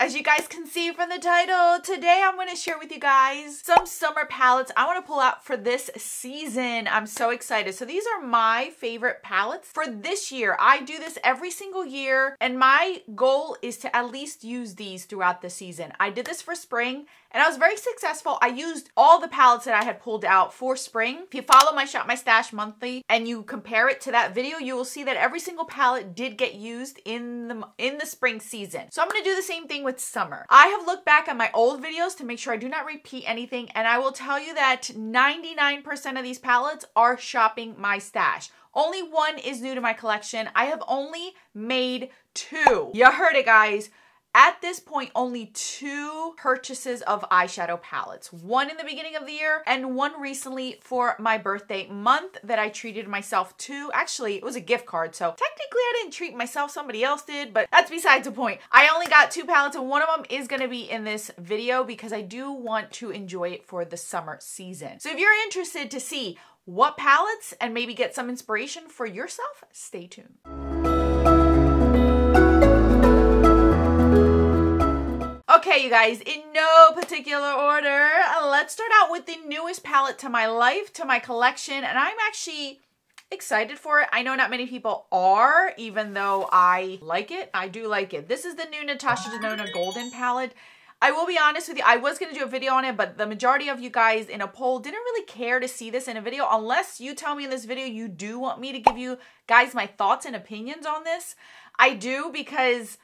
As you guys can see from the title, today I'm going to share with you guys some summer palettes I want to pull out for this season. I'm so excited. So these are my favorite palettes for this year. I do this every single year, and my goal is to at least use these throughout the season. I did this for spring, and I was very successful. I used all the palettes that I had pulled out for spring. If you follow my Shop My Stash monthly and you compare it to that video, you will see that every single palette did get used in the spring season. So I'm going to do the same thing with summer. I have looked back at my old videos to make sure I do not repeat anything, and I will tell you that 99% of these palettes are shopping my stash. Only one is new to my collection. I have only made 2. You heard it, guys. At this point, only 2 purchases of eyeshadow palettes. One in the beginning of the year and one recently for my birthday month that I treated myself to. Actually, it was a gift card, so technically I didn't treat myself, somebody else did, but that's besides the point. I only got 2 palettes, and one of them is gonna be in this video because I do want to enjoy it for the summer season. So if you're interested to see what palettes and maybe get some inspiration for yourself, stay tuned. Okay, you guys, in no particular order, let's start out with the newest palette to my life, to my collection, and I'm actually excited for it. I know not many people are, even though I like it. I do like it. This is the new Natasha Denona Golden palette. I will be honest with you, I was going to do a video on it, but the majority of you guys in a poll didn't really care to see this in a video, unless you tell me in this video you do want me to give you guys my thoughts and opinions on this. I do, because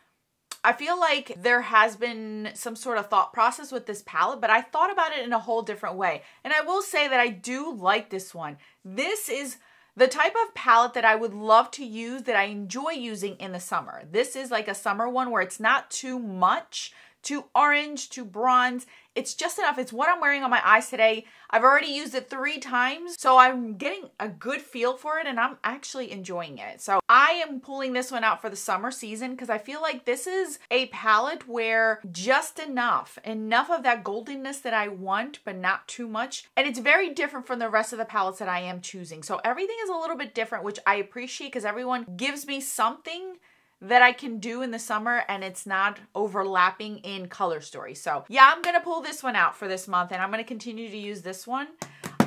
I feel like there has been some sort of thought process with this palette, but I thought about it in a whole different way. And I will say that I do like this one. This is the type of palette that I would love to use, that I enjoy using in the summer. This is like a summer one where it's not too much, too orange, too bronze. It's just enough. It's what I'm wearing on my eyes today. I've already used it 3 times, so I'm getting a good feel for it, and I'm actually enjoying it. So I am pulling this one out for the summer season because I feel like this is a palette where just enough of that goldenness that I want, but not too much. And it's very different from the rest of the palettes that I am choosing. So everything is a little bit different, which I appreciate because everyone gives me something that I can do in the summer and it's not overlapping in color story. So yeah, I'm gonna pull this one out for this month, and I'm gonna continue to use this one.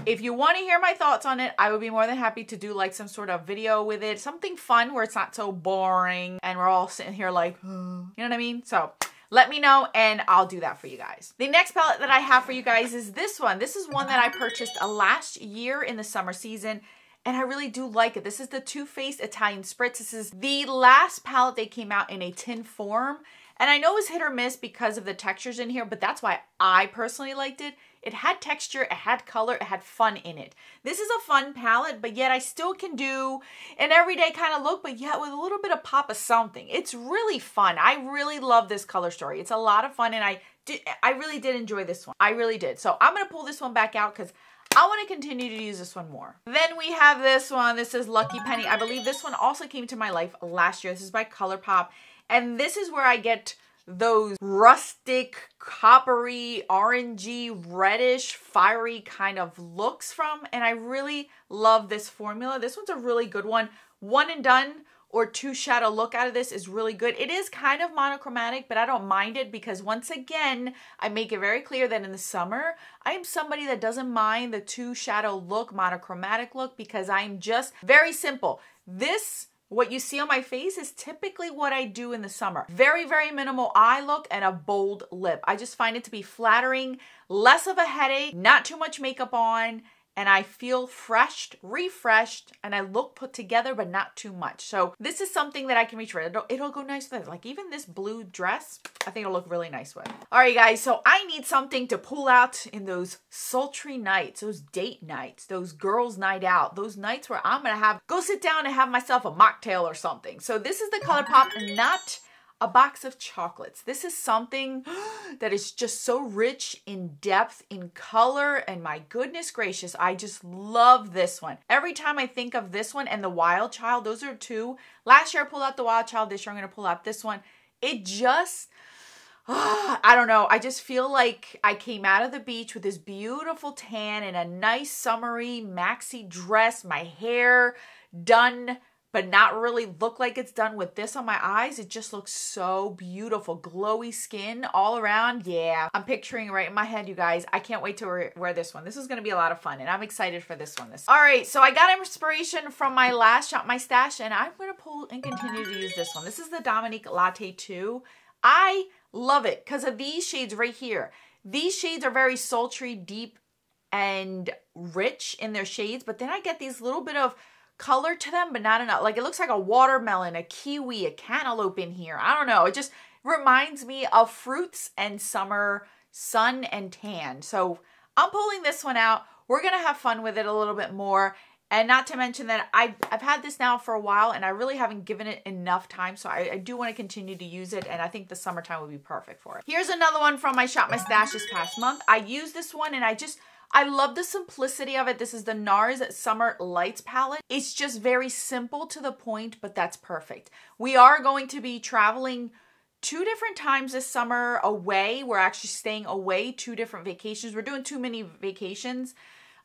If you want to hear my thoughts on it, I would be more than happy to do like some sort of video with it, something fun where it's not so boring and we're all sitting here like, you know what I mean? So let me know and I'll do that for you guys. The next palette that I have for you guys is this one. This is one that I purchased last year in the summer season, and I really do like it. This is the Too Faced Italian Spritz. This is the last palette they came out in a tin form. And I know it's hit or miss because of the textures in here, but that's why I personally liked it. It had texture, it had color, it had fun in it. This is a fun palette, but yet I still can do an everyday kind of look, but yet with a little bit of pop of something. It's really fun. I really love this color story. It's a lot of fun, and I really did enjoy this one. I really did. So I'm gonna pull this one back out because I want to continue to use this one more. Then we have this one. This is Lucky Penny. I believe this one also came to my life last year. This is by ColourPop. And this is where I get those rustic, coppery, orangey, reddish, fiery kind of looks from. And I really love this formula. This one's a really good one. One and done or 2 shadow look out of this is really good. It is kind of monochromatic, but I don't mind it because once again, I make it very clear that in the summer, I am somebody that doesn't mind the 2 shadow look, monochromatic look, because I'm just very simple. This, what you see on my face, is typically what I do in the summer. Very, very minimal eye look and a bold lip. I just find it to be flattering, less of a headache, not too much makeup on, and I feel refreshed, and I look put together, but not too much. So this is something that I can reach for. It'll go nice with it. Like even this blue dress, I think it'll look really nice with. All right, guys, so I need something to pull out in those sultry nights, those date nights, those girls' night out, those nights where I'm gonna go sit down and have myself a mocktail or something. So this is the ColourPop Not a Box of Chocolates. This is something that is just so rich in depth, in color, and my goodness gracious, I just love this one. Every time I think of this one and the Wild Child, those are 2. Last year I pulled out the Wild Child, this year I'm gonna pull out this one. It just, I don't know, I just feel like I came out of the beach with this beautiful tan and a nice summery maxi dress, my hair done but not really look like it's done with this on my eyes. It just looks so beautiful. Glowy skin all around. Yeah, I'm picturing it right in my head, you guys. I can't wait to wear this one. This is going to be a lot of fun, and I'm excited for this one. All right, so I got inspiration from my last Shop My Stash, and I'm going to pull and continue to use this one. This is the Dominique Latte 2. I love it because of these shades right here. These shades are very sultry, deep, and rich in their shades, but then I get these little bit of color to them, but not enough. Like it looks like a watermelon, a kiwi, a cantaloupe in here. I don't know. It just reminds me of fruits and summer sun and tan. So I'm pulling this one out. We're going to have fun with it a little bit more. And not to mention that I've had this now for a while and I really haven't given it enough time. So I do want to continue to use it. And I think the summertime would be perfect for it. Here's another one from my Shop My Stash this past month. I used this one and I love the simplicity of it. This is the Nars Summer Lights palette. It's just very simple to the point, but that's perfect. We are going to be traveling 2 different times this summer away. We're actually staying away 2 different vacations. We're doing too many vacations.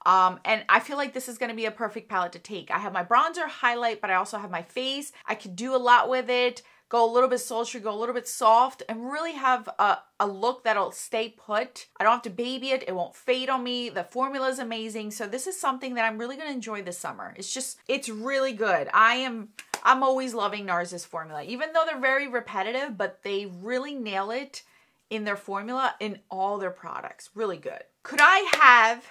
And I feel like this is going to be a perfect palette to take. I have my bronzer highlight, but I also have my face. I could do a lot with it. Go a little bit sultry, go a little bit soft, and really have a look that'll stay put. I don't have to baby it. It won't fade on me. The formula is amazing. So this is something that I'm really going to enjoy this summer. It's really good. I'm always loving Nars' formula, even though they're very repetitive, but they really nail it in their formula in all their products. Really good. Could I have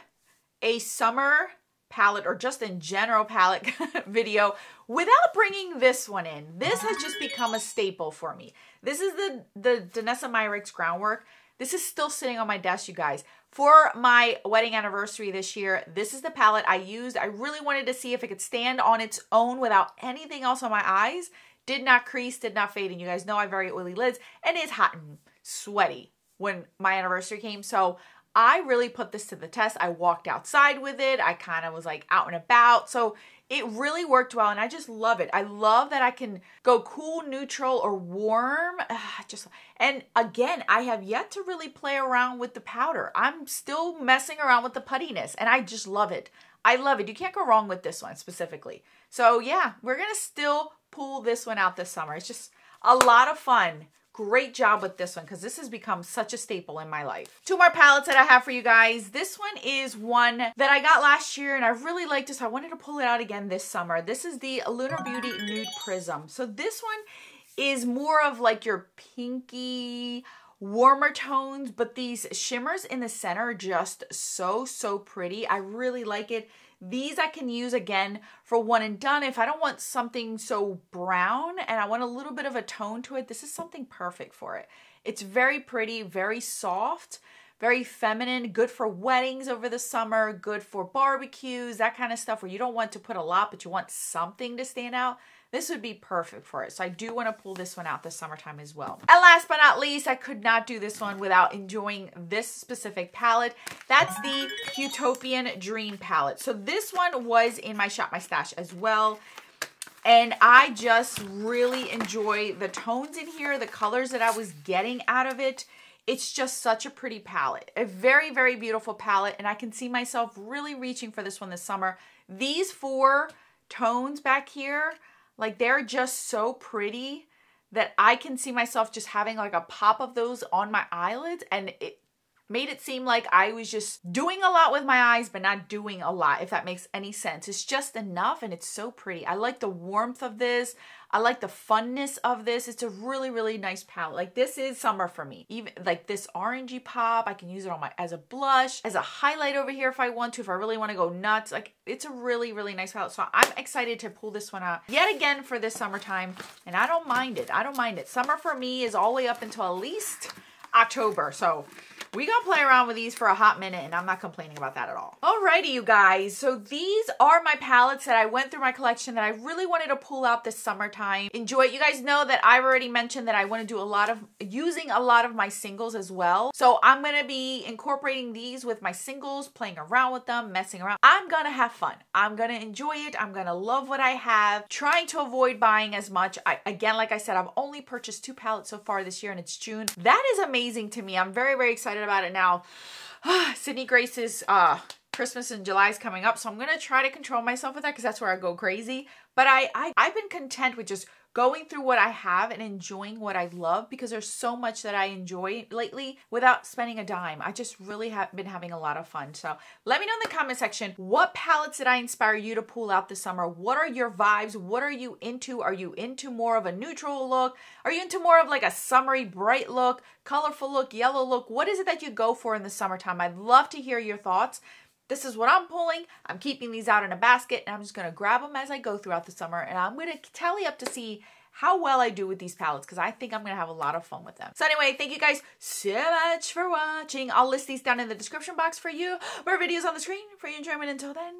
a summer palette or just in general palette video without bringing this one in? This has just become a staple for me. This is the Danessa Myricks Groundwork. This is still sitting on my desk, you guys. For my wedding anniversary this year, this is the palette I used. I really wanted to see if it could stand on its own without anything else on my eyes. Did not crease, did not fade. And you guys know I have very oily lids and it's hot and sweaty when my anniversary came. So I really put this to the test. I walked outside with it. I kind of was like out and about. So it really worked well and I just love it. I love that I can go cool, neutral, or warm. And again, I have yet to really play around with the powder. I'm still messing around with the puttiness and I just love it. I love it. You can't go wrong with this one specifically. So yeah, we're going to still pull this one out this summer. It's just a lot of fun. Great job with this one because this has become such a staple in my life. 2 more palettes that I have for you guys. This one is one that I got last year and I really liked it, so I wanted to pull it out again this summer. This is the Lunar Beauty Nude Prism. So this one is more of like your pinky, warmer tones, but these shimmers in the center are just so pretty. I really like it. These I can use again for one and done. If I don't want something so brown and I want a little bit of a tone to it, this is something perfect for it. It's very pretty, very soft, very feminine, good for weddings over the summer, good for barbecues, that kind of stuff where you don't want to put a lot, but you want something to stand out. This would be perfect for it. So I do want to pull this one out this summertime as well. And last but not least, I could not do this one without enjoying this specific palette. That's the Utopian Dream palette. So this one was in my Shop My Stash as well. And I just really enjoy the tones in here, the colors that I was getting out of it. It's just such a pretty palette. A very beautiful palette. And I can see myself really reaching for this one this summer. These 4 tones back here, like they're just so pretty that I can see myself just having like a pop of those on my eyelids, and it made it seem like I was just doing a lot with my eyes but not doing a lot, if that makes any sense. It's just enough and it's so pretty. I like the warmth of this. I like the funness of this. It's a really nice palette. Like this is summer for me. Even like this orangey pop, I can use it on my as a blush, as a highlight over here if I want to, if I really want to go nuts. Like it's a really nice palette. So I'm excited to pull this one out yet again for this summertime, and I don't mind it. I don't mind it. Summer for me is all the way up until at least October. So we gonna play around with these for a hot minute and I'm not complaining about that at all. Alrighty, you guys. So these are my palettes that I went through my collection that I really wanted to pull out this summertime. Enjoy it. You guys know that I've already mentioned that I want to do using a lot of my singles as well. So I'm gonna be incorporating these with my singles, playing around with them, messing around. I'm gonna have fun. I'm gonna enjoy it. I'm gonna love what I have. Trying to avoid buying as much. Again, like I said, I've only purchased 2 palettes so far this year and it's June. That is amazing to me. I'm very excited about it now. Sydney Grace's Christmas in July is coming up, so I'm going to try to control myself with that because that's where I go crazy. But I've been content with just going through what I have and enjoying what I love, because there's so much that I enjoy lately without spending a dime. I just really have been having a lot of fun. So let me know in the comment section, what palettes did I inspire you to pull out this summer? What are your vibes? What are you into? Are you into more of a neutral look? Are you into more of like a summery bright look, colorful look, yellow look? What is it that you go for in the summertime? I'd love to hear your thoughts. This is what I'm pulling. I'm keeping these out in a basket, and I'm just going to grab them as I go throughout the summer, and I'm going to tally up to see how well I do with these palettes, because I think I'm going to have a lot of fun with them. So anyway, thank you guys so much for watching. I'll list these down in the description box for you. More videos on the screen for your enjoyment. Until then,